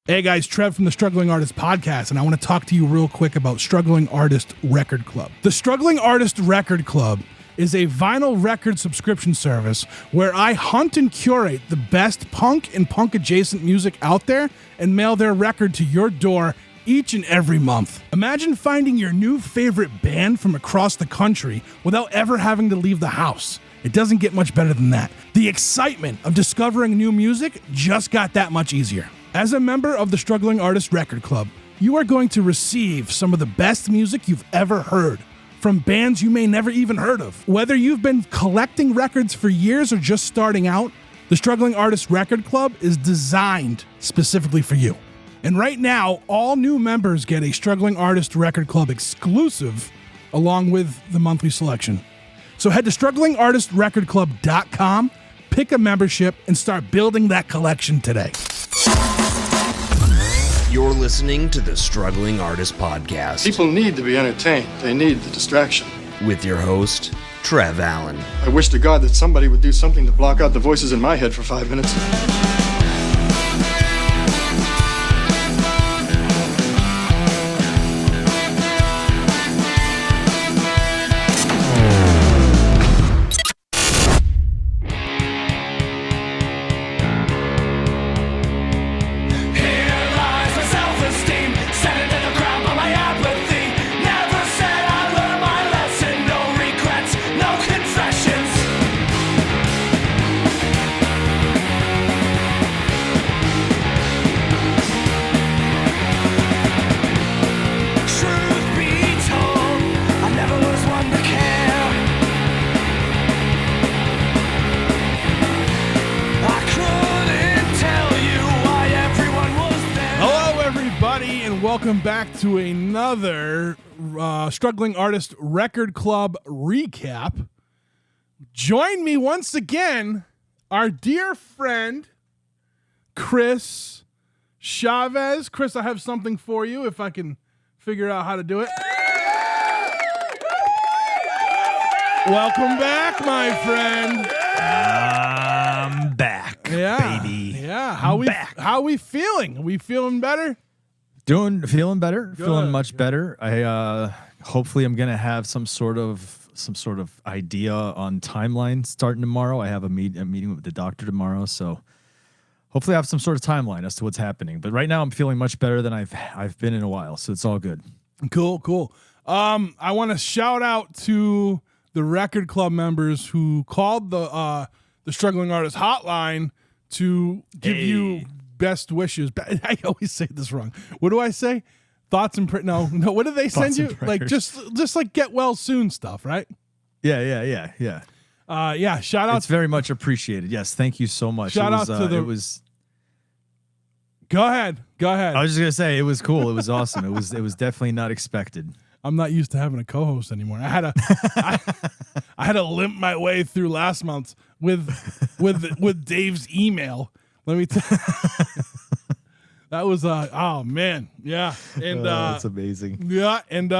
Hey guys, Trev from the Struggling Artist Podcast, and I want to talk to you real quick about Struggling Artist Record Club. The Struggling Artist Record Club is a vinyl record subscription service where I hunt and curate the best punk and punk-adjacent music out there and mail their record to your door each and every month. Imagine finding your new favorite band from across the country without ever having to leave the house. It doesn't get much better than that. The excitement of discovering new music just got that much easier. As a member of the Struggling Artist Record Club, you are going to receive some of the best music you've ever heard from bands you may never even heard of. Whether you've been collecting records for years or just starting out, the Struggling Artist Record Club is designed specifically for you. And right now, all new members get a Struggling Artist Record Club exclusive along with the monthly selection. So head to StrugglingArtistRecordClub.com, pick a membership, and start building that collection today. You're listening to the Struggling Artist Podcast. People need to be entertained. They need the distraction. With your host, Trev Allen. I wish to God that somebody would do something to block out the voices in my head for 5 minutes. Welcome back to another Struggling Artist Record Club recap. Join me once again, our dear friend, Chris Chavez. Chris, I have something for you if I can figure out how to do it. Welcome back, my friend. I'm back, baby. Yeah, how we feeling? Are we feeling better? Feeling better. Good. Feeling much better. I hopefully I'm gonna have some sort of idea on timeline starting tomorrow. I have a meeting with the doctor tomorrow, so hopefully I have some sort of timeline as to what's happening. But right now I'm feeling much better than I've been in a while, so it's all good. Cool. I want to shout out to the record club members who called the Struggling Artist Hotline to give you best wishes. I always say this wrong. What do I say? Thoughts and no. What do they send you? Like just like get well soon stuff, right? Yeah. Shout out. It's very much appreciated. Yes, thank you so much. Shout out to the. It was. Go ahead. I was just gonna say it was cool. It was awesome. It was definitely not expected. I'm not used to having a co-host anymore. I had to limp my way through last month with Dave's email. Let me tell that was oh man, yeah, and that's amazing. Yeah, and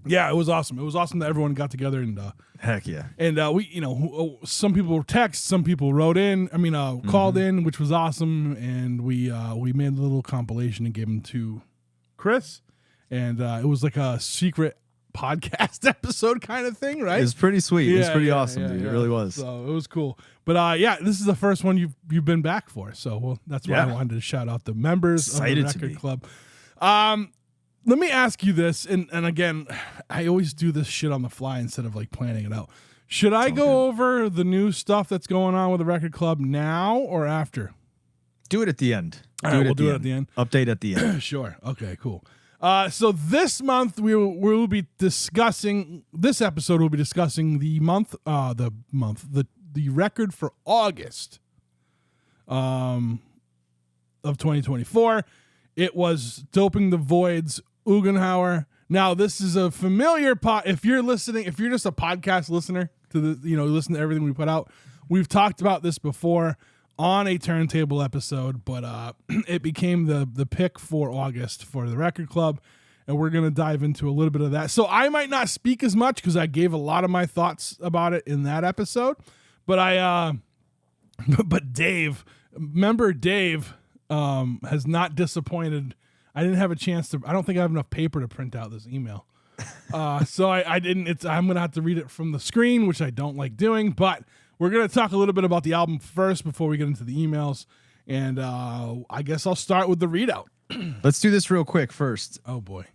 yeah, it was awesome. It was awesome that everyone got together and heck yeah. And we, some people text, some people wrote in. Called in, which was awesome. And we made a little compilation and gave them to Chris, and it was like a secret podcast episode kind of thing, right? It was pretty sweet. It was pretty awesome, dude. It really was. So it was cool. But this is the first one you've been back for. So that's why I wanted to shout out the members of the Record Club. Let me ask you this, and again, I always do this shit on the fly instead of like planning it out. Should I go over the new stuff that's going on with the Record Club now or after? Do it at the end. We'll do it at the end. Update at the end. Sure. Okay, cool. So this month we will be discussing. This episode will be discussing the record for August, of 2024. It was Doping the Void's Ugenhauer. Now this is a familiar if you're listening, if you're just a podcast listener to listen to everything we put out. We've talked about this before on a turntable episode, but it became the pick for August for the Record Club, and we're going to dive into a little bit of that. So I might not speak as much because I gave a lot of my thoughts about it in that episode, but but Dave, remember Dave has not disappointed. I didn't have a chance to. I don't think I have enough paper to print out this email. So I didn't. I'm gonna have to read it from the screen, which I don't like doing. But we're gonna talk a little bit about the album first before we get into the emails. And I guess I'll start with the readout. Let's do this real quick first. Oh boy.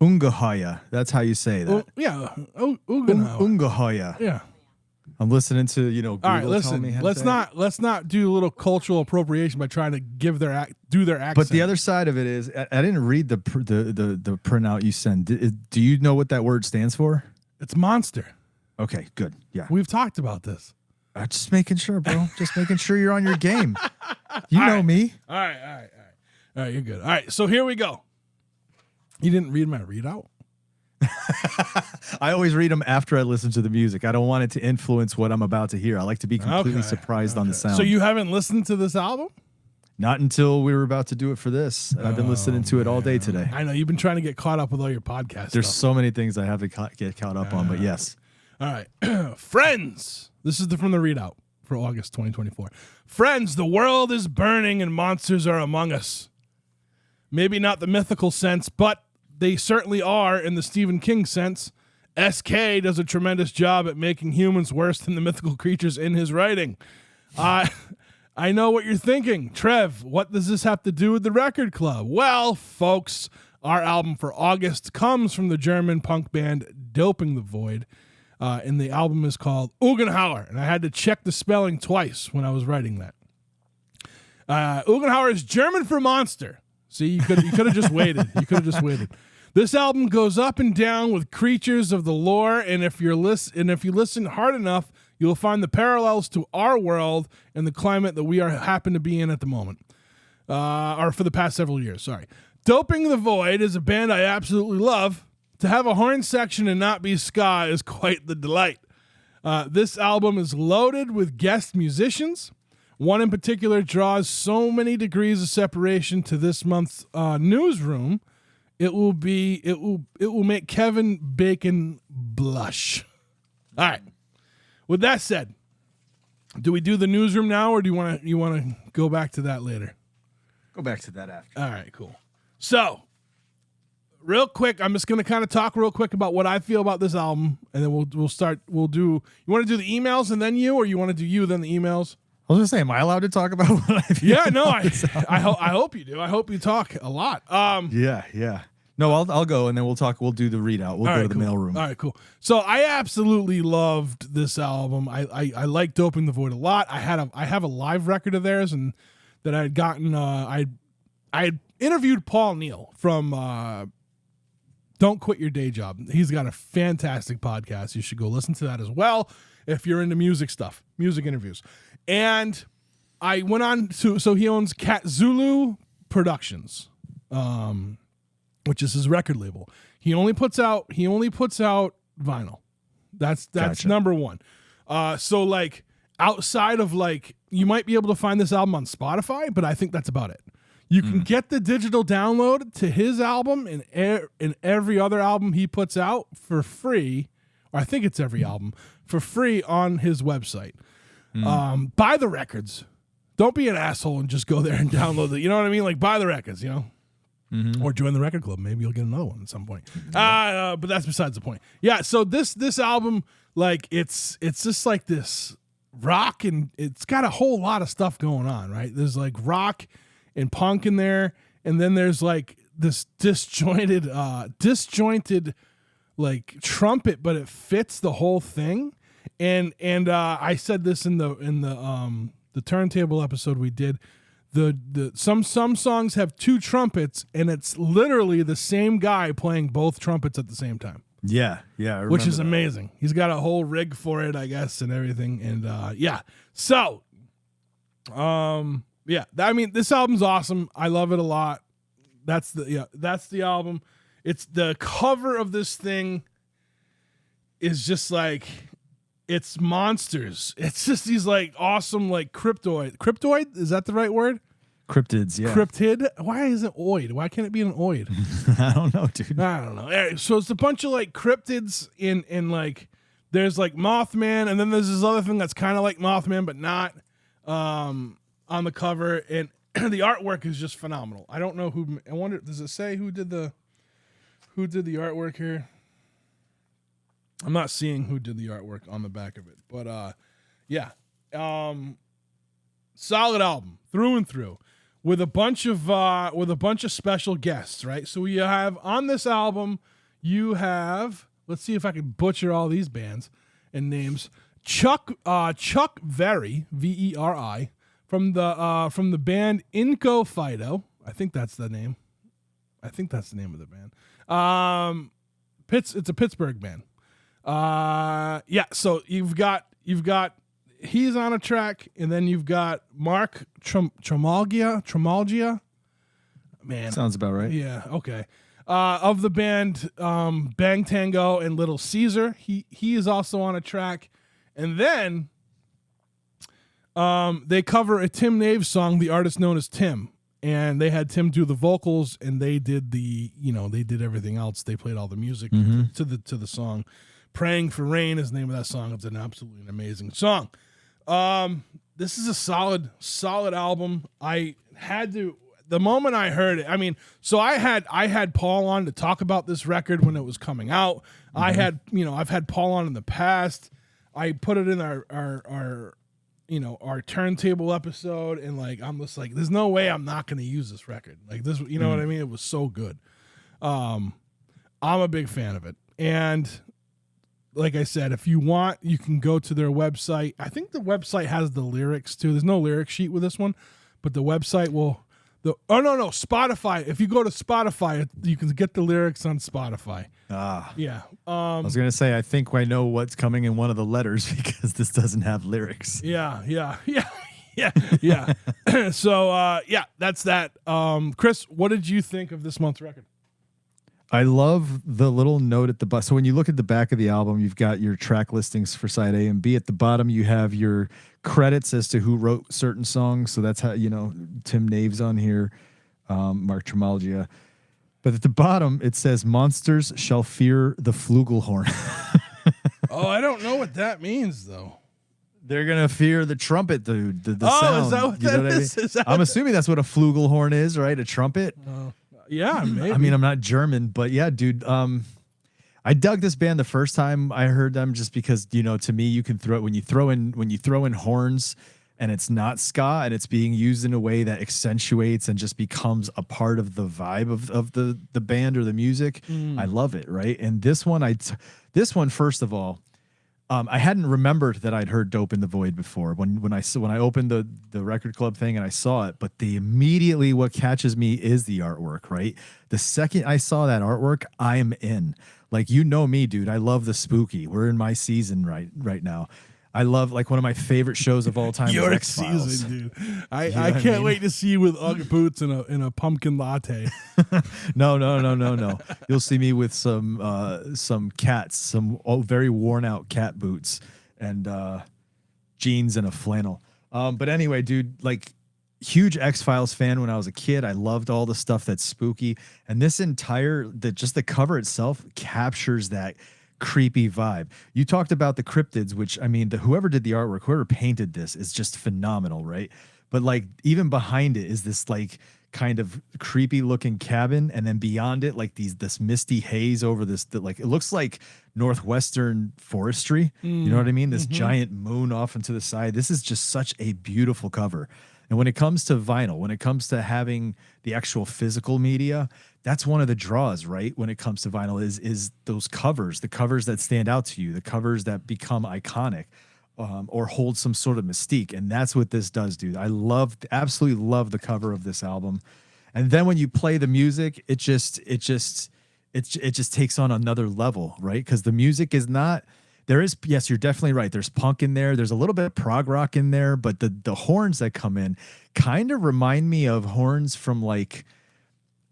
Ungeheuer. That's how you say that. Yeah. Ugenhauer. Ungeheuer. Yeah. I'm listening to Google All right. tell me Listen. how to Let's say not let's not do a little cultural appropriation by trying to give do their accent. But the other side of it is, I didn't read the printout you sent. Do you know what that word stands for? It's monster. Okay, good. Yeah, We've talked about this. just making sure, bro. Just making sure you're on your game. You know me. All right. You're good. All right. So here we go. You didn't read my readout? I always read them after I listen to the music. I don't want it to influence what I'm about to hear. I like to be completely surprised on the sound. So you haven't listened to this album? Not until we were about to do it for this. I've been listening to it all day today. I know. You've been trying to get caught up with all your podcasts. There's so many things I have to get caught up on, but yes. All right. Friends. This is from the readout for August 2024. Friends, the world is burning and monsters are among us. Maybe not the mythical sense, but they certainly are in the Stephen King sense. SK does a tremendous job at making humans worse than the mythical creatures in his writing. I know what you're thinking. Trev, what does this have to do with the record club? Well, folks, our album for August comes from the German punk band Doping the Void. And the album is called Ugenhauer. And I had to check the spelling twice when I was writing that. Ugenhauer is German for monster. See, you could have just waited. You could have just waited. This album goes up and down with creatures of the lore, and if you listen hard enough, you'll find the parallels to our world and the climate that we happen to be in at the moment, or for the past several years. Sorry. Doping the Void is a band I absolutely love. To have a horn section and not be ska is quite the delight. This album is loaded with guest musicians. One in particular draws so many degrees of separation to this month's newsroom. It will make Kevin Bacon blush. All right. With that said, do we do the newsroom now, or do you want to go back to that later? Go back to that after. All right, cool. So, real quick, I'm just going to kind of talk real quick about what I feel about this album, and then we'll start. We'll do. You want to do the emails and then you, or you want to do you then the emails? I was gonna say, am I allowed to talk about what I feel? Yeah, no, I hope you do. I hope you talk a lot. Yeah. No, I'll go, and then we'll talk. We'll do the readout. We'll go to the mailroom. All right, cool. So I absolutely loved this album. I like Doping the Void a lot. I have a live record of theirs, and that I had gotten. I had interviewed Paul Neal from Don't Quit Your Day Job. He's got a fantastic podcast. You should go listen to that as well if you're into music stuff, music interviews. And I went on to, so he owns Cat Zulu Productions, which is his record label. He only puts out vinyl. That's Gotcha. number one. So like outside of like, you might be able to find this album on Spotify, but I think that's about it. You can get the digital download to his album and every other album he puts out for free, or I think it's every album, for free on his website. Buy the records. Don't be an asshole and just go there and download it. You know what I mean? Like, buy the records, you know? Or join the record club. Maybe you'll get another one at some point. But that's besides the point. Yeah, so this album, like, it's just like this rock, and it's got a whole lot of stuff going on, right? There's like rock and punk in there, and then there's like this disjointed like trumpet, but it fits the whole thing. And I said this in the turntable episode we did. Some songs have two trumpets, and it's literally the same guy playing both trumpets at the same time. Yeah, I remember which is that. amazing. He's got a whole rig for it, I guess, and everything. And yeah, so yeah, I mean, this album's awesome. I love it a lot. That's the album. It's the cover of this thing is just like, it's monsters. It's just these like awesome like cryptoid. Is that the right word? Cryptids, yeah. Cryptid. Why is it oid? Why can't it be an oid? I don't know, dude. I don't know. Anyway, so it's a bunch of like cryptids in like, there's like Mothman, and then there's this other thing that's kind of like Mothman but not. on the cover, and the artwork is just phenomenal. I don't know who. I wonder, does it say who did the artwork here? I'm not seeing who did the artwork on the back of it, but yeah, solid album through and through, with a bunch of special guests, right? So you have on this album, you have, let's see if I can butcher all these bands and names. Chuck Veri, Veri, from the band Inco Fido. I think that's the name. I think that's the name of the band. It's a Pittsburgh band. Yeah, so you've got he's on a track, and then you've got Mark Tremalgia. Man, Sounds about right. yeah, okay. Of the band Bang Tango and Little Caesar, he is also on a track, and then they cover a Tim Naves song, the artist known as Tim. And they had Tim do the vocals, and they did they did everything else. They played all the music to the song. "Praying for Rain" is the name of that song. It's an absolutely amazing song. This is a solid album. I had to, the moment I heard it. I mean, so I had Paul on to talk about this record when it was coming out. I had, I've had Paul on in the past. I put it in our turntable episode, and like, I'm just like, there's no way I'm not going to use this record. Like this, what I mean? It was so good. I'm a big fan of it. And like I said, if you want, you can go to their website. I think the website has the lyrics too. There's no lyric sheet with this one, but the website will, Spotify. If you go to Spotify, you can get the lyrics on Spotify. Yeah. I was gonna say, I think I know what's coming in one of the letters because this doesn't have lyrics. Yeah. So yeah, that's that. Chris, what did you think of this month's record? I love the little note at the bottom. So when you look at the back of the album, you've got your track listings for side A and B. At the bottom, you have your credits as to who wrote certain songs. So that's how, Tim Naves on here, Mark Tremalgia. But at the bottom, it says, "Monsters shall fear the flugelhorn." Oh, I don't know what that means, though. They're going to fear the trumpet, dude. The Oh, sound. is that what You know that what I mean? is? I'm assuming that's what a flugelhorn is, right? A trumpet. Yeah, maybe. I mean, I'm not German, but yeah, dude. I dug this band the first time I heard them, just because, to me, you can throw it when you throw in horns, and it's not ska, and it's being used in a way that accentuates and just becomes a part of the vibe of the band or the music. I love it, right? And this one, first of all, I hadn't remembered that I'd heard "Dope in the Void" before when I opened the record club thing and I saw it. But immediately what catches me is the artwork, right? The second I saw that artwork, I'm in. Like, me, dude. I love the spooky. We're in my season right now. I love, like, one of my favorite shows of all time. Your X-Files. season, dude. I can't wait to see you with Ugg boots and a pumpkin latte. No. You'll see me with some cats, some very worn out cat boots, and jeans and a flannel. But anyway, dude, like, huge X-Files fan when I was a kid. I loved all the stuff that's spooky, and this just the cover itself captures that creepy vibe. You talked about the cryptids, which, I mean, whoever did the artwork, whoever painted this is just phenomenal, right? But like, even behind it is this like kind of creepy looking cabin, and then beyond it, like this misty haze over this, like, it looks like northwestern forestry. You know what I mean? This giant moon off into the side. This is just such a beautiful cover. And when it comes to vinyl, when it comes to having the actual physical media, that's one of the draws, right? When it comes to vinyl is those covers, the covers that stand out to you, the covers that become iconic, or hold some sort of mystique. And that's what this does, dude. I absolutely love the cover of this album. And then when you play the music, it just takes on another level, right? Because the music is not. Yes, you're definitely right. There's punk in there. There's a little bit of prog rock in there, but the horns that come in kind of remind me of horns from like,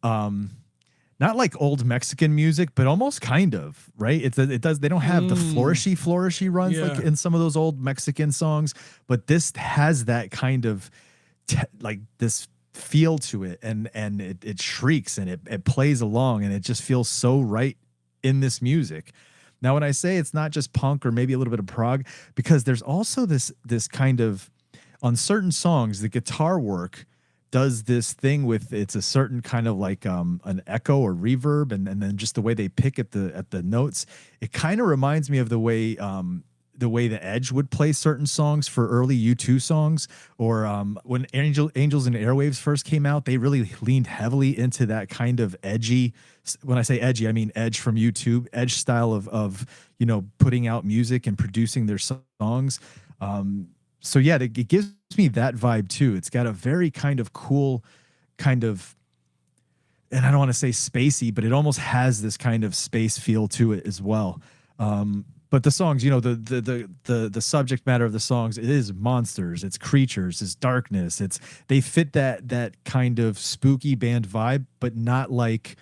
not like old Mexican music, but almost kind of, right? They don't have the flourishy runs like in some of those old Mexican songs, but this has that kind of like this feel to it, and it shrieks and it plays along, and it just feels so right in this music. Now, when I say it's not just punk or maybe a little bit of prog, because there's also this kind of on certain songs, the guitar work does this thing with it's a certain kind of like an echo or reverb, and then just the way they pick at the notes. It kind of reminds me of the way the Edge would play certain songs for early U2 songs, or when Angels and Airwaves first came out, they really leaned heavily into that kind of edgy. When I say edgy, I mean Edge from U2, Edge style of putting out music and producing their songs. So yeah, it gives me that vibe too. It's got a very kind of cool kind of, and I don't want to say spacey, but it almost has this kind of space feel to it as well. But the songs, the subject matter of the songs, it is monsters, it's creatures, it's darkness. They fit that kind of spooky band vibe, but not like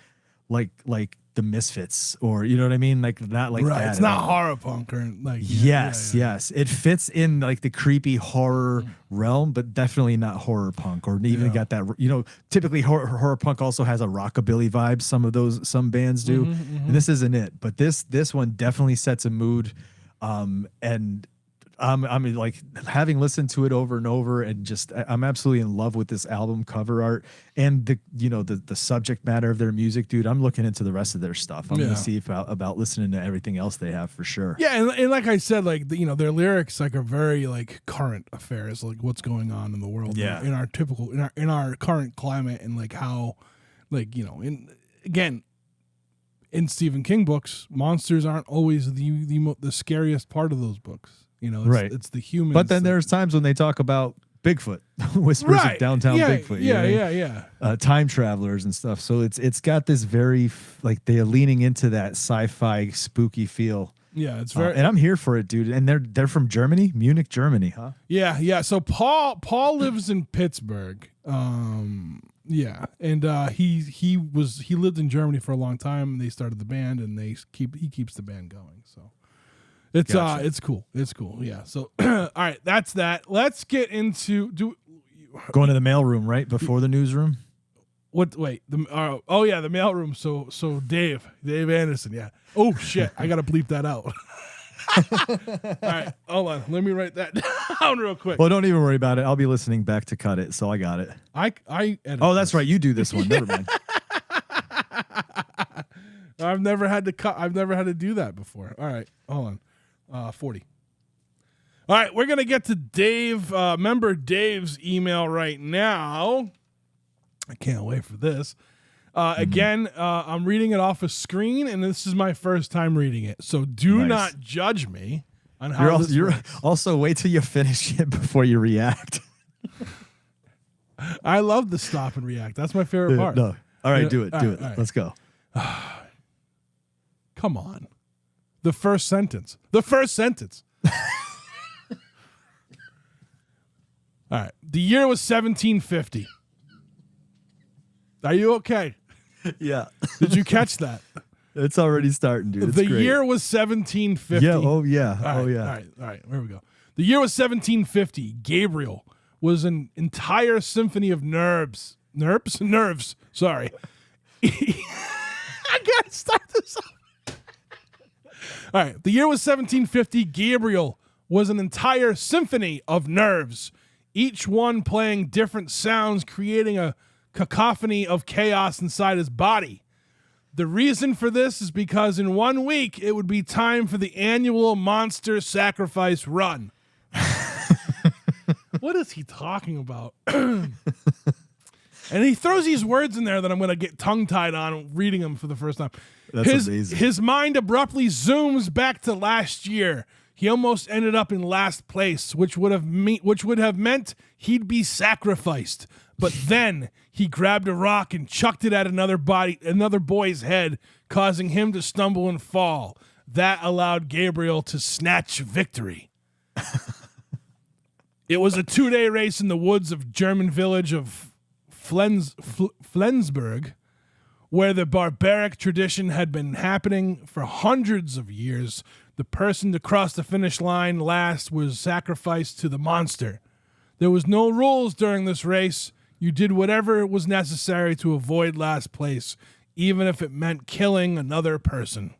the Misfits, or you know what I mean? Like not like right. that. It's not horror punk or like yes. It fits in like the creepy horror realm, but definitely not horror punk, or even got that. Typically horror punk also has a rockabilly vibe. Some bands do, and this isn't it. But this one definitely sets a mood, and I mean, like having listened to it over and over, and just I'm absolutely in love with this album cover art and the subject matter of their music, dude. I'm looking into the rest of their stuff. I'm gonna see about listening to everything else they have for sure. Yeah, and like I said, like their lyrics like are very like current affairs, like what's going on in the world, in our typical in our current climate, and like how, like in Stephen King books, monsters aren't always the scariest part of those books. It's the humans. But then there's times when they talk about Bigfoot, whispers of downtown Bigfoot. Yeah. Time travelers and stuff. So it's got this very like they're leaning into that sci-fi spooky feel. Yeah, it's very, and I'm here for it, dude. And they're from Germany, Munich, Germany, huh? Yeah. So Paul lives in Pittsburgh. Yeah, and he lived in Germany for a long time, and they started the band, and he keeps the band going. So. It's gotcha. It's cool. Yeah. So all right, that's that. Let's get into going to the mailroom right before the newsroom. What? Wait. The mailroom. So Dave Anderson. Yeah. Oh shit! I gotta bleep that out. All right, hold on. Let me write that down real quick. Well, don't even worry about it. I'll be listening back to cut it, so I got it. I edit that's right. You do this one. Never mind. I've never had to cut. I've never had to do that before. All right, hold on. 40. All right, we're gonna get to Dave. Member Dave's email right now. I can't wait for this. Again, I'm reading it off a screen, and this is my first time reading it. So do not judge me on how you're also wait till you finish it before you react. I love the stop and react. That's my favorite part. No. All right, do it. All right. Let's go. Come on. The first sentence. All right. The year was 1750. Are you okay? Yeah. Did you catch that? It's already starting, dude. It's the great. year was 1750. Yeah. Oh, yeah. All right. Here we go. The year was 1750. Gabriel was an entire symphony of nerves. Sorry. I gotta start this off. All right. The year was 1750. Gabriel was an entire symphony of nerves, each one playing different sounds, creating a cacophony of chaos inside his body. The reason for this is because in 1 week, it would be time for the annual monster sacrifice run. What is he talking about? And he throws these words in there that I'm going to get tongue-tied on reading them for the first time. That's amazing. His mind abruptly zooms back to last year. He almost ended up in last place, which would have meant he'd be sacrificed. But then he grabbed a rock and chucked it at another boy's head, causing him to stumble and fall. That allowed Gabriel to snatch victory. It was a 2-day race in the woods of German village of Flensburg, where the barbaric tradition had been happening for hundreds of years. The person to cross the finish line last was sacrificed to the monster. There was no rules during this race. You did whatever was necessary to avoid last place, even if it meant killing another person.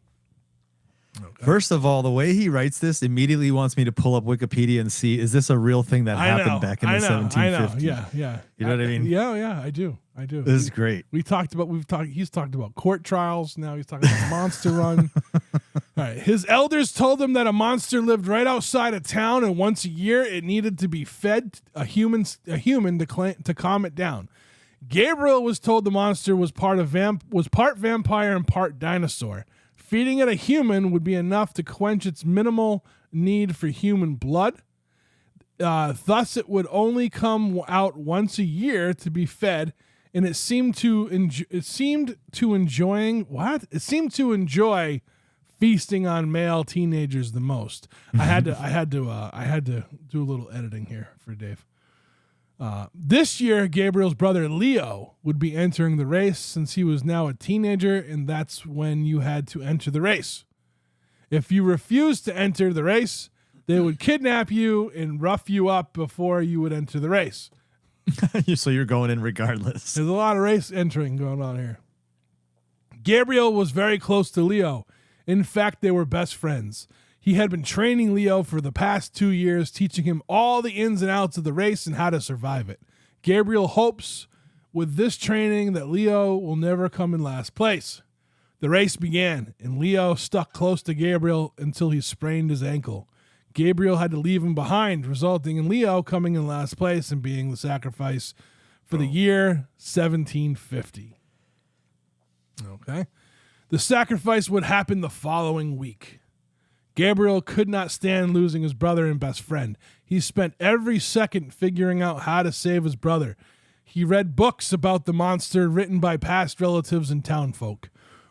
First of all, the way he writes this immediately wants me to pull up Wikipedia and see, is this a real thing that happened back in the 1750s? I know. Yeah. You know what I mean? Yeah, I do. This is great. He's talked about court trials. Now he's talking about Monster Run. All right. His elders told him that a monster lived right outside of town, and once a year it needed to be fed a human to calm it down. Gabriel was told the monster was part vampire and part dinosaur. Feeding it a human would be enough to quench its minimal need for human blood. Thus, it would only come out once a year to be fed, and it seemed to enjoy feasting on male teenagers the most. I had to do a little editing here for Dave. This year, Gabriel's brother Leo would be entering the race since he was now a teenager, and that's when you had to enter the race. If you refused to enter the race, they would kidnap you and rough you up before you would enter the race. So you're going in regardless. There's a lot of race entering going on here. Gabriel was very close to Leo. In fact, they were best friends. He had been training Leo for the past 2 years, teaching him all the ins and outs of the race and how to survive it. Gabriel hopes with this training that Leo will never come in last place. The race began, and Leo stuck close to Gabriel until he sprained his ankle. Gabriel had to leave him behind, resulting in Leo coming in last place and being the sacrifice for the year 1750. Okay. The sacrifice would happen the following week. Gabriel could not stand losing his brother and best friend. He spent every second figuring out how to save his brother. He read books about the monster written by past relatives and townfolk.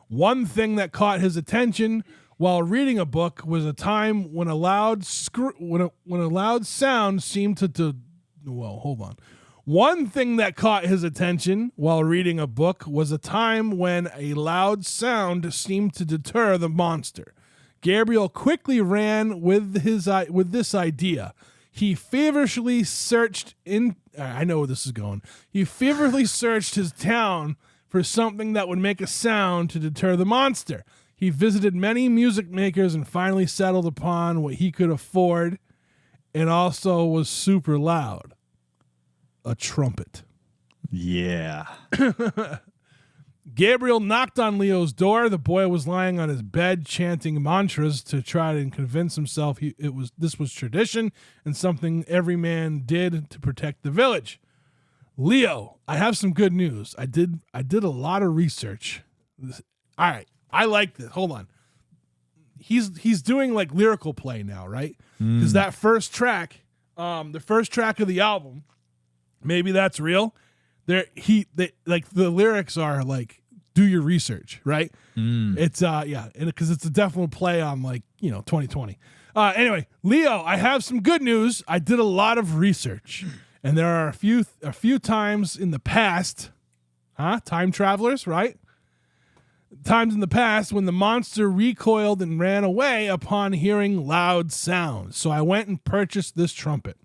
One thing that caught his attention while reading a book was a time when a loud sound seemed to One thing that caught his attention while reading a book was a time when a loud sound seemed to deter the monster. Gabriel quickly ran with this idea. He feverishly searched I know where this is going. He feverishly searched his town for something that would make a sound to deter the monster. He visited many music makers and finally settled upon what he could afford and also was super loud. A trumpet. Yeah. Gabriel knocked on Leo's door. The boy was lying on his bed chanting mantras to try and convince himself this was tradition and something every man did to protect the village. Leo, I have some good news. I did a lot of research. All right, I like this. Hold on. He's doing like lyrical play now, right? Because that first track, the first track of the album, maybe that's real. The lyrics are like, do your research, right? It's and because it's a definite play on 2020. Anyway, Leo, I have some good news. I did a lot of research, and there are a few times in the past, time travelers, right? Times in the past when the monster recoiled and ran away upon hearing loud sounds. So I went and purchased this trumpet.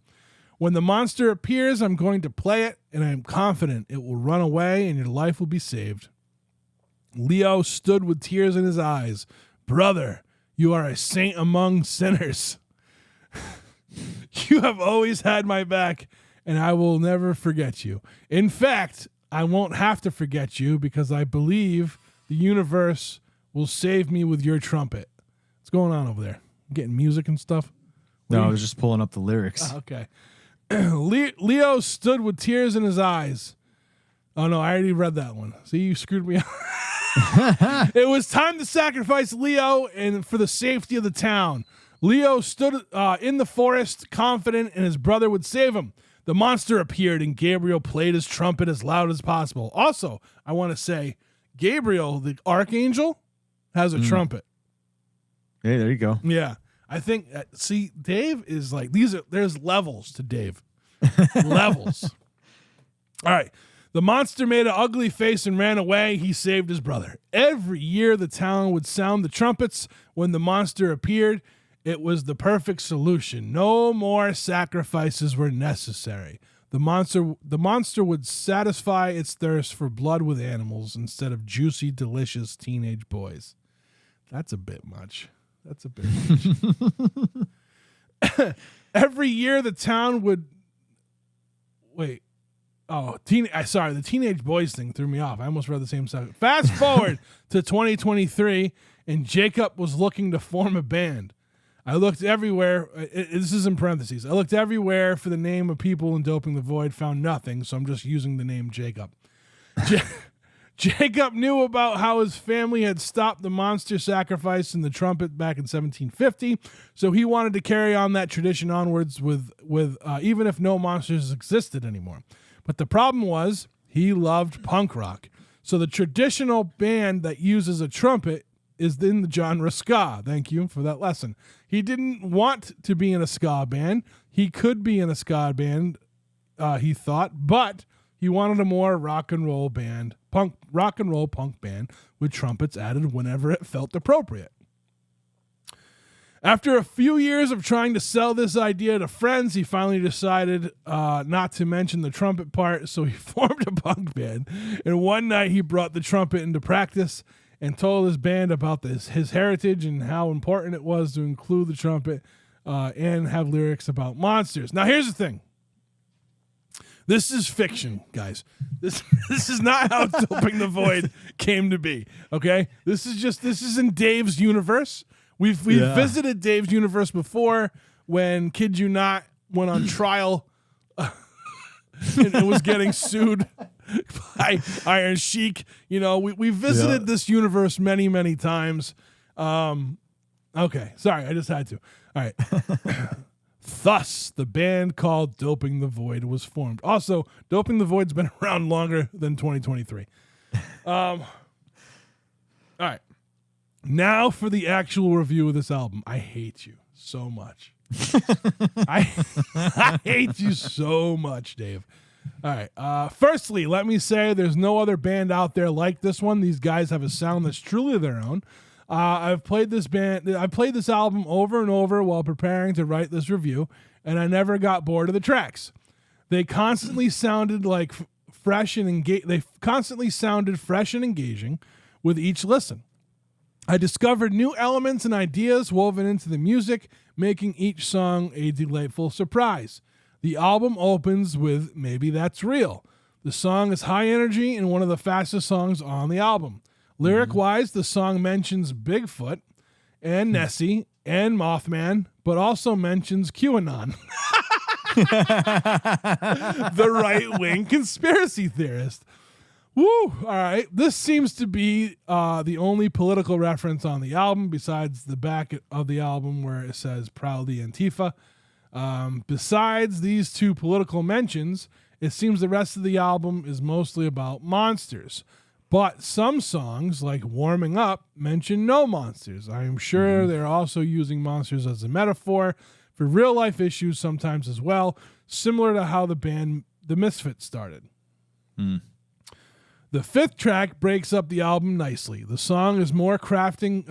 When the monster appears, I'm going to play it, and I am confident it will run away and your life will be saved. Leo stood with tears in his eyes. Brother, you are a saint among sinners. You have always had my back, and I will never forget you. In fact, I won't have to forget you because I believe the universe will save me with your trumpet. What's going on over there? Getting music and stuff? No, I was just pulling up the lyrics. Okay. Leo stood with tears in his eyes. Oh, no, I already read that one. See, you screwed me up. It was time to sacrifice Leo and for the safety of the town. Leo stood in the forest, confident and his brother would save him. The monster appeared, and Gabriel played his trumpet as loud as possible. Also, I want to say, Gabriel, the archangel, has a trumpet. Hey, there you go. Yeah. I think, Dave is like, there's levels to Dave. Levels. All right. The monster made an ugly face and ran away. He saved his brother. Every year, the town would sound the trumpets when the monster appeared. It was the perfect solution. No more sacrifices were necessary. The monster would satisfy its thirst for blood with animals instead of juicy, delicious teenage boys. That's a bit much. That's a bit. Every year, the town would wait. Oh, sorry, the teenage boys thing threw me off. I almost read the same stuff. Fast forward to 2023, and Jacob was looking to form a band. I looked everywhere. This is in parentheses. I looked everywhere for the name of people in Doping the Void, found nothing, so I'm just using the name Jacob. Jacob knew about how his family had stopped the monster sacrifice in the trumpet back in 1750, so he wanted to carry on that tradition onwards with even if no monsters existed anymore. But the problem was he loved punk rock, so the traditional band that uses a trumpet is in the genre ska. Thank you for that lesson. He didn't want to be in a ska band. He could be in a ska band, he thought, but he wanted a more rock and roll band, punk band with trumpets added whenever it felt appropriate. After a few years of trying to sell this idea to friends, he finally decided not to mention the trumpet part, so he formed a punk band. And one night he brought the trumpet into practice and told his band about his heritage and how important it was to include the trumpet and have lyrics about monsters. Now, here's the thing. This is fiction, guys. This is not how Doping the Void came to be, okay? This is in Dave's universe. We've visited Dave's universe before when, kid you not, went on trial and was getting sued by Iron Sheik. You know, we visited this universe many, many times. Okay, sorry, I just had to. All right. Thus, the band called Doping the Void was formed. Also, Doping the Void's been around longer than 2023. All right. Now for the actual review of this album. I hate you so much. I hate you so much, Dave. All right. Firstly, let me say there's no other band out there like this one. These guys have a sound that's truly their own. I've played this album over and over while preparing to write this review, and I never got bored of the tracks. They constantly sounded like fresh and engaging with each listen. I discovered new elements and ideas woven into the music, making each song a delightful surprise. The album opens with Maybe That's Real. The song is high energy and one of the fastest songs on the album. Lyric-wise, the song mentions Bigfoot and Nessie and Mothman, but also mentions QAnon, the right-wing conspiracy theorist. Woo! All right. This seems to be the only political reference on the album besides the back of the album where it says Proudly Antifa. Besides these two political mentions, it seems the rest of the album is mostly about monsters. But some songs, like Warming Up, mention no monsters. I am sure they're also using monsters as a metaphor for real-life issues sometimes as well, similar to how the band The Misfits started. The fifth track breaks up the album nicely. The song is more crafting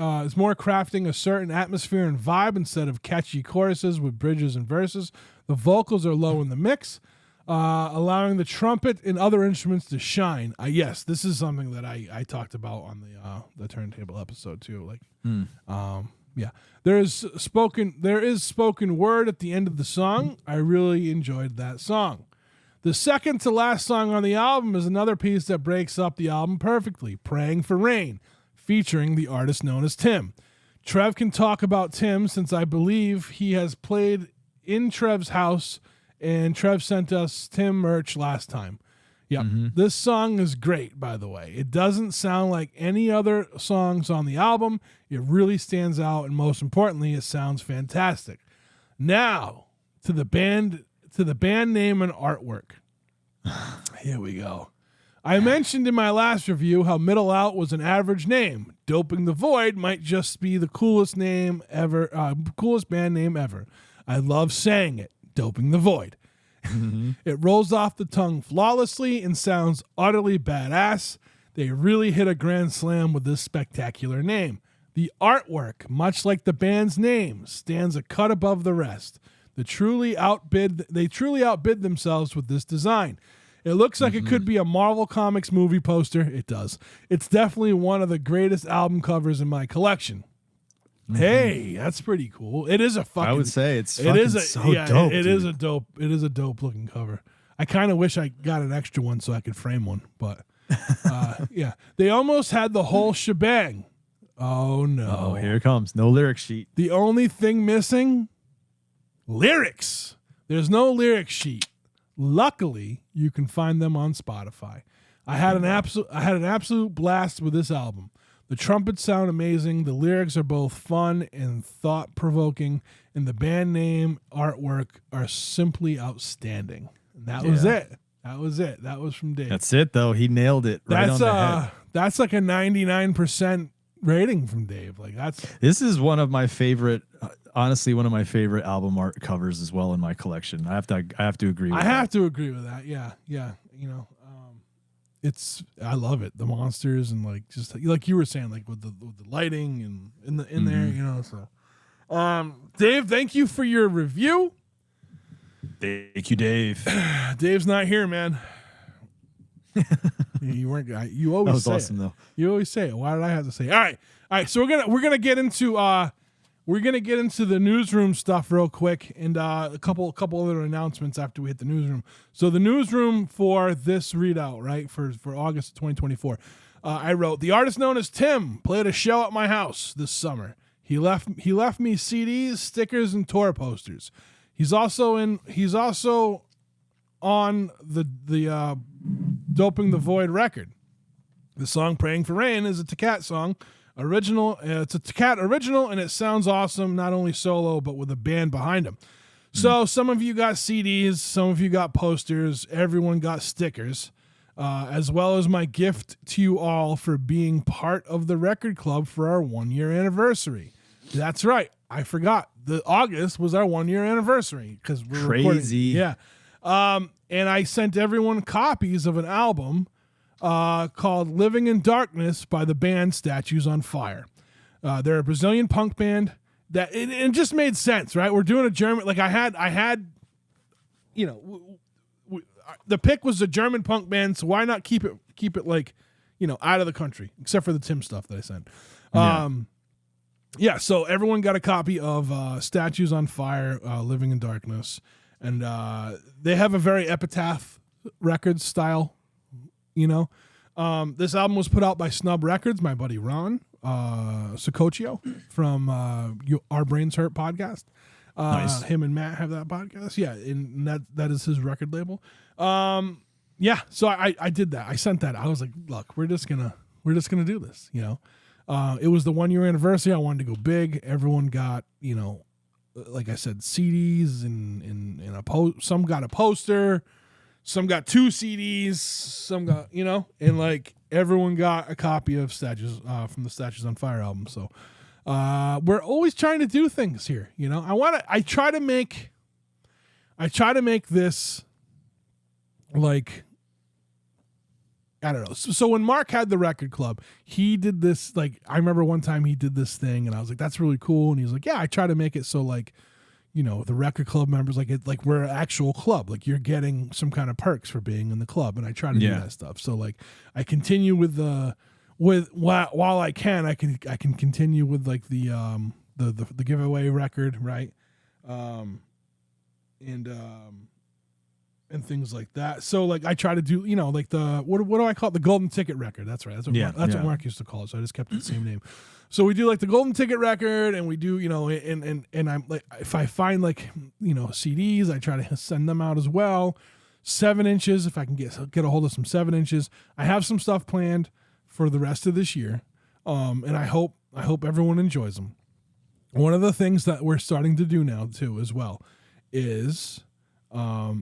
a certain atmosphere and vibe instead of catchy choruses with bridges and verses. The vocals are low in the mix, allowing the trumpet and other instruments to shine. Yes, this is something that I talked about on the Turntable episode too. Yeah, there is spoken word at the end of the song. I really enjoyed that song. The second to last song on the album is another piece that breaks up the album perfectly, Praying for Rain, featuring the artist known as Tim. Trev can talk about Tim since I believe he has played in Trev's house, and Trev sent us Tim merch last time. Yeah, This song is great, by the way. It doesn't sound like any other songs on the album. It really stands out, and most importantly, it sounds fantastic. Now, to the band name and artwork. Here we go. I mentioned in my last review how Middle Out was an average name. Doping the Void might just be the coolest name ever, coolest band name ever. I love saying it, Doping the Void. It rolls off the tongue flawlessly and sounds utterly badass. They really hit a grand slam with this spectacular name. The artwork, much like the band's name, stands a cut above the rest. They truly outbid themselves with this design. It looks like it could be a Marvel Comics movie poster. It does. It's definitely one of the greatest album covers in my collection. Hey, that's pretty cool. It is a fucking. I would say it's it fucking is a, so yeah, dope. It dude. is a dope. It is a dope looking cover. I kind of wish I got an extra one so I could frame one, but yeah, they almost had the whole shebang. Oh no! Oh, here it comes. No lyric sheet. The only thing missing, lyrics. There's no lyric sheet. Luckily, you can find them on Spotify. I had an absolute blast with this album. The trumpets sound amazing. The lyrics are both fun and thought-provoking, and the band name, artwork are simply outstanding. And that was it. That was it. That was from Dave. That's it, though. He nailed it right on the head. That's like a 99% rating from Dave. Like that's. This is one of my favorite. Honestly, one of my favorite album art covers as well in my collection. I have to agree. I have to agree with that. Yeah. You know, I love it. The monsters and like just like you were saying, like with the lighting and in there, you know. So, Dave, thank you for your review. Thank you, Dave. Dave's not here, man. You weren't. You always That was say awesome, it. though. You always say it. Why did I have to say it? All right. So we're gonna get into the newsroom stuff real quick, and a couple other announcements after we hit the newsroom. So the newsroom for this readout, right, for August of 2024, I wrote, the artist known as Tim played a show at my house this summer. He left me CDs, stickers, and tour posters. He's also on the Doping the Void record. The song "Praying for Rain" is a Takat song. Original. It's a Takat original, and it sounds awesome, not only solo, but with a band behind him. So some of you got CDs, some of you got posters, everyone got stickers, as well as my gift to you all for being part of the record club for our 1-year anniversary. That's right. I forgot. The August was our 1-year anniversary because we're Crazy. recording. Yeah. And I sent everyone copies of an album called Living in Darkness by the band Statues on Fire. They're a Brazilian punk band that it just made sense, right? We're doing a German, like I had, you know, the pick was a German punk band, so why not keep it like, you know, out of the country, except for the Tim stuff that I sent. Yeah, so everyone got a copy of Statues on Fire, Living in Darkness, and they have a very Epitaph Records style. You know, this album was put out by Snub Records, my buddy Ron Sicoccio from Our Brains Hurt podcast. Nice. Him and Matt have that podcast. Yeah, and that is his record label. Yeah, so I did that. I sent that. I was like, look, we're just gonna do this. You know, it was the 1-year anniversary. I wanted to go big. Everyone got, you know, like I said, CDs and some got a poster. Some got 2 CDs, some got, you know, and like everyone got a copy of Statues from the Statues on Fire album. So we're always trying to do things here, you know. I try to make this like, I don't know. So when Mark had the record club, he did this, like, I remember one time he did this thing and I was like, that's really cool. And he was like, yeah, I try to make it so like, you know, the record club members, like we're an actual club, like you're getting some kind of perks for being in the club. And I try to do that stuff. So like I continue while I can continue with like the giveaway record. Right. And things like that. So like I try to do, you know, like the, what do I call it? The golden ticket record. That's right. That's what Mark used to call it. So I just kept the same name. So we do like the golden ticket record, and we do, you know, and I'm like, if I find like, you know, CDs, I try to send them out as well. 7 inches, if I can get a hold of some 7 inches. I have some stuff planned for the rest of this year, and I hope everyone enjoys them. One of the things that we're starting to do now too, as well, is I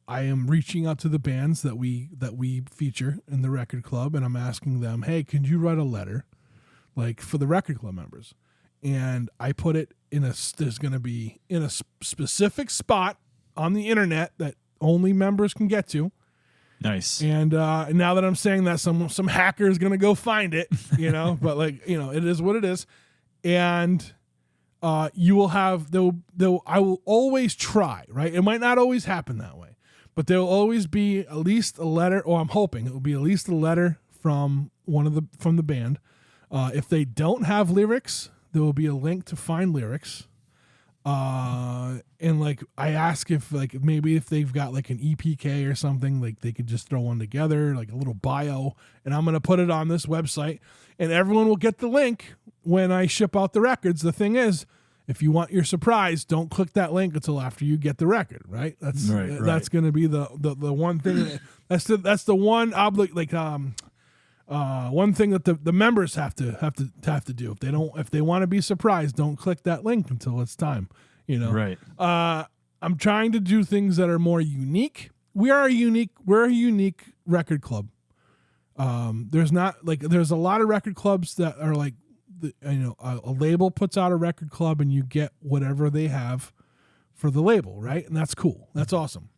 am reaching out to the bands that we feature in the record club, and I'm asking them, hey, can you write a letter, like for the record club members? And I put it there's going to be in a specific spot on the internet that only members can get to. Nice. And now that I'm saying that, some hacker is going to go find it, you know, but like, you know, it is what it is. And you will have, I will always try, right? It might not always happen that way, but there will always be at least a letter, or I'm hoping it will be at least a letter from from the band. If they don't have lyrics, there will be a link to find lyrics. And like I ask if like maybe if they've got like an EPK or something, like they could just throw one together, like a little bio, and I'm gonna put it on this website, and everyone will get the link when I ship out the records. The thing is, if you want your surprise, don't click that link until after you get the record. Right? That's gonna be the one thing. That's the one one thing that the members have to do. If they want to be surprised, don't click that link until it's time. You know, Right. I'm trying to do things that are more unique. We're a unique record club. There's a lot of record clubs that are like, a label puts out a record club and you get whatever they have for the label, right? And that's cool. That's awesome.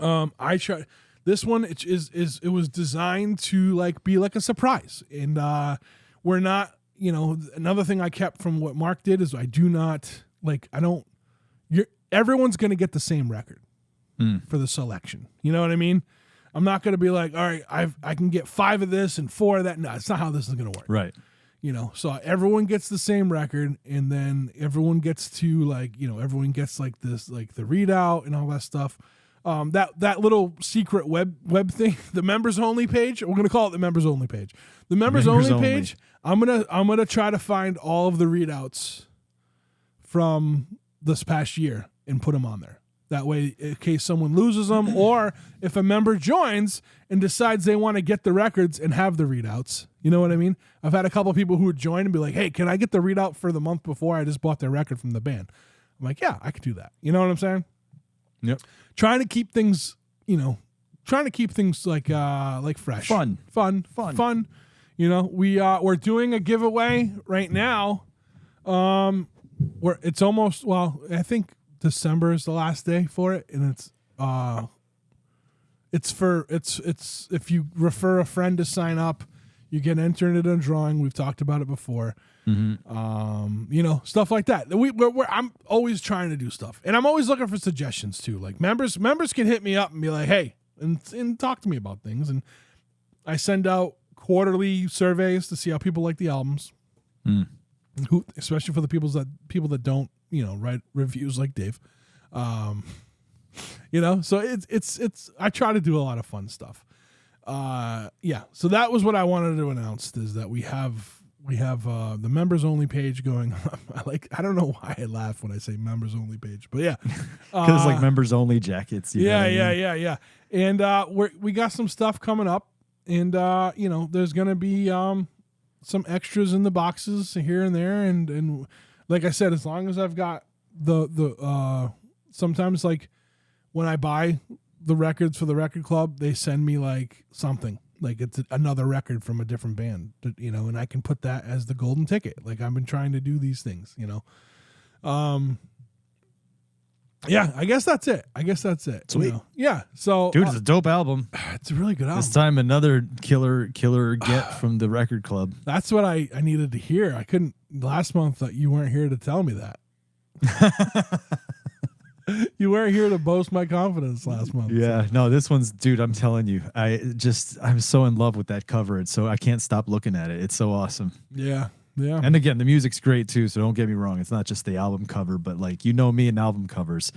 I try. This one it was designed to like be like a surprise, and we're not. Another thing I kept from what Mark did is everyone's going to get the same record for the selection. You know what I mean? I'm not going to be like, all right, I can get 5 of this and 4 of that. No, it's not how this is going to work. Right. So everyone gets the same record, and then everyone gets to everyone gets like this, like the readout and all that stuff. That little secret web thing, the members only page. We're gonna call it the members only page. The members only page. I'm gonna try to find all of the readouts from this past year and put them on there. That way, in case someone loses them, or if a member joins and decides they want to get the records and have the readouts. You know what I mean? I've had a couple of people who would join and be like, "Hey, can I get the readout for the month before I just bought their record from the band?" I'm like, "Yeah, I could do that." You know what I'm saying? Yep. Trying to keep things like fresh, fun. We're doing a giveaway right now. It's almost, I think December is the last day for it, and it's if you refer a friend to sign up, you get entered in a drawing. We've talked about it before. Mm-hmm. Stuff like that. I'm always trying to do stuff, and I'm always looking for suggestions too. Like members can hit me up and be like, "Hey," and talk to me about things. And I send out quarterly surveys to see how people like the albums. Especially for the people that don't, write reviews like Dave. So it's I try to do a lot of fun stuff. So that was what I wanted to announce, is that we have the members only page going. I don't know why I laugh when I say members only page, but yeah, because it's like members only jackets. Yeah. And we got some stuff coming up, and there's gonna be some extras in the boxes here and there, and like I said, as long as I've got the sometimes like when I buy the records for the record club, they send me like something. Like it's another record from a different band, and I can put that as the golden ticket. Like I've been trying to do these things, I guess that's it. Sweet. Yeah. So, dude, it's a dope album. It's a really good album. This time, another killer get from the record club. That's what I needed to hear. I couldn't last month. You weren't here to tell me that. You weren't here to boast my confidence last month. Yeah, no, this one's, dude, I'm telling you, I'm so in love with that cover. And so I can't stop looking at it. It's so awesome. Yeah. Yeah. And again, the music's great too. So don't get me wrong. It's not just the album cover, but like, me and album covers,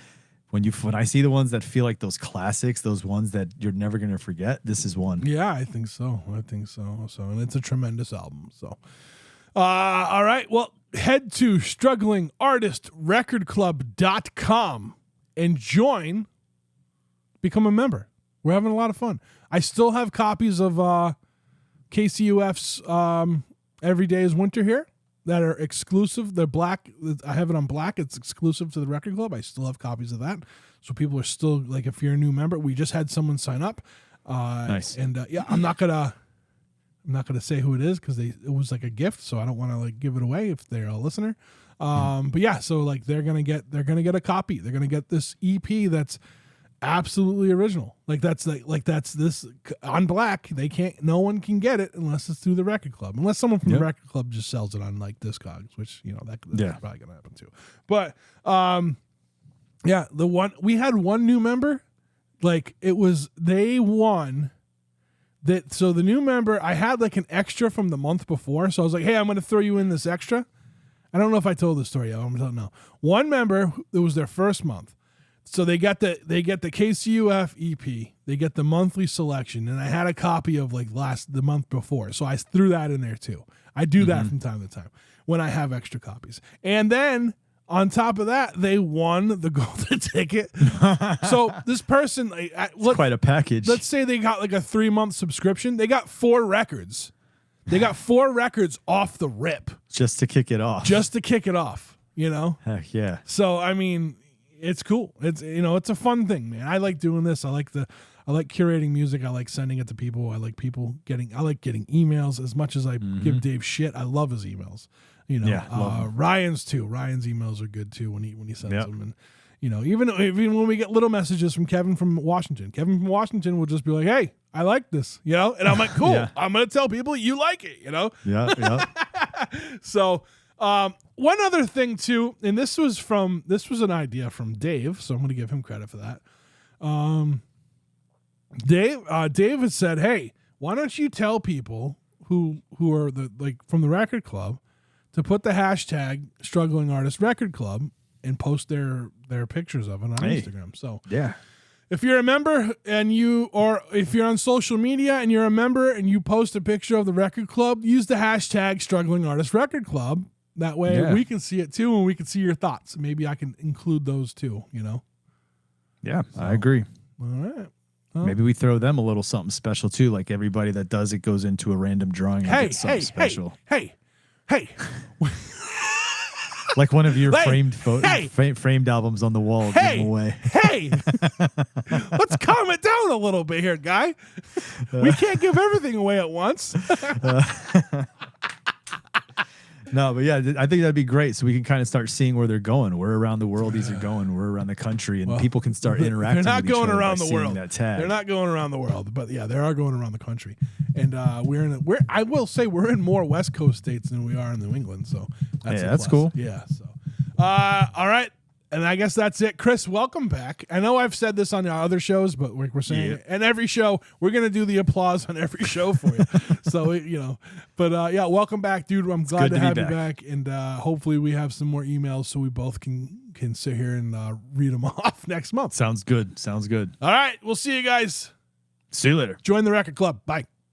when I see the ones that feel like those classics, those ones that you're never going to forget, this is one. Yeah, I think so. So, and it's a tremendous album. So, all right. Well, head to strugglingartistrecordclub.com and become a member. We're having a lot of fun. I still have copies of KCUF's Every Day is Winter here that are exclusive. They're black. I have it on black. It's exclusive to the record club. I still have copies of that. So people are still, like, if you're a new member, we just had someone sign up. Nice. And I'm not gonna say who it is because it was like a gift, so I don't want to like give it away if they're a listener. But yeah, so like they're gonna get a copy. They're gonna get this EP that's absolutely original. That's this on black. No one can get it unless it's through the record club. Unless someone from the record club just sells it on like Discogs, which that's probably gonna happen too. But we had one new member. Like they won. So the new member, I had like an extra from the month before. So I was like, hey, I'm going to throw you in this extra. I don't know if I told this story yet. I don't know. One member, it was their first month. So they get the KCUF EP. They get the monthly selection, and I had a copy of like the month before, so I threw that in there too. I do that from time to time when I have extra copies. And then on top of that, they won the golden ticket. So this person, quite a package. Let's say they got like a 3-month subscription. They got 4 records. They got 4 records off the rip just to kick it off. You know? Heck yeah. So I mean, it's cool. It's it's a fun thing, man. I like doing this. I like curating music. I like sending it to people. I like getting emails as much as I give Dave shit. I love his emails. Ryan's too. Ryan's emails are good too when he sends them. And even when we get little messages from Kevin from Washington. Kevin from Washington will just be like, "Hey, I like this," and I'm like, "Cool. Yeah. I'm gonna tell people you like it." Yeah. So. One other thing too, and this was an idea from Dave, so I'm going to give him credit for that. Dave had said, "Hey, why don't you tell people who are from the record club to put the hashtag Struggling Artist Record Club and post their pictures of it on Instagram." So yeah. If you're a member if you're on social media and you're a member and you post a picture of the record club, use the hashtag Struggling Artist Record Club. That way we can see it too, and we can see your thoughts. Maybe I can include those too, Yeah, so, I agree. All right. Maybe we throw them a little something special too. Like everybody that does it goes into a random drawing and gets something special. Hey. Like one of your framed albums on the wall. Give them away. Hey, let's calm it down a little bit here, guy. We can't give everything away at once. No, but yeah, I think that'd be great. So we can kind of start seeing where they're going, where around the world these are going, where around the country, and people can start interacting. They're not with going each other around by the world. That tag. They're not going around the world, but yeah, they are going around the country. And I will say we're in more West Coast states than we are in New England. So that's cool. Yeah. So, all right. And I guess that's it. Chris, welcome back. I know I've said this on our other shows, but we're saying it. And every show, we're going to do the applause on every show for you. So, but welcome back, dude. I'm glad to have you back. And hopefully we have some more emails so we both can sit here and read them off next month. Sounds good. All right. We'll see you guys. See you later. Join the record club. Bye.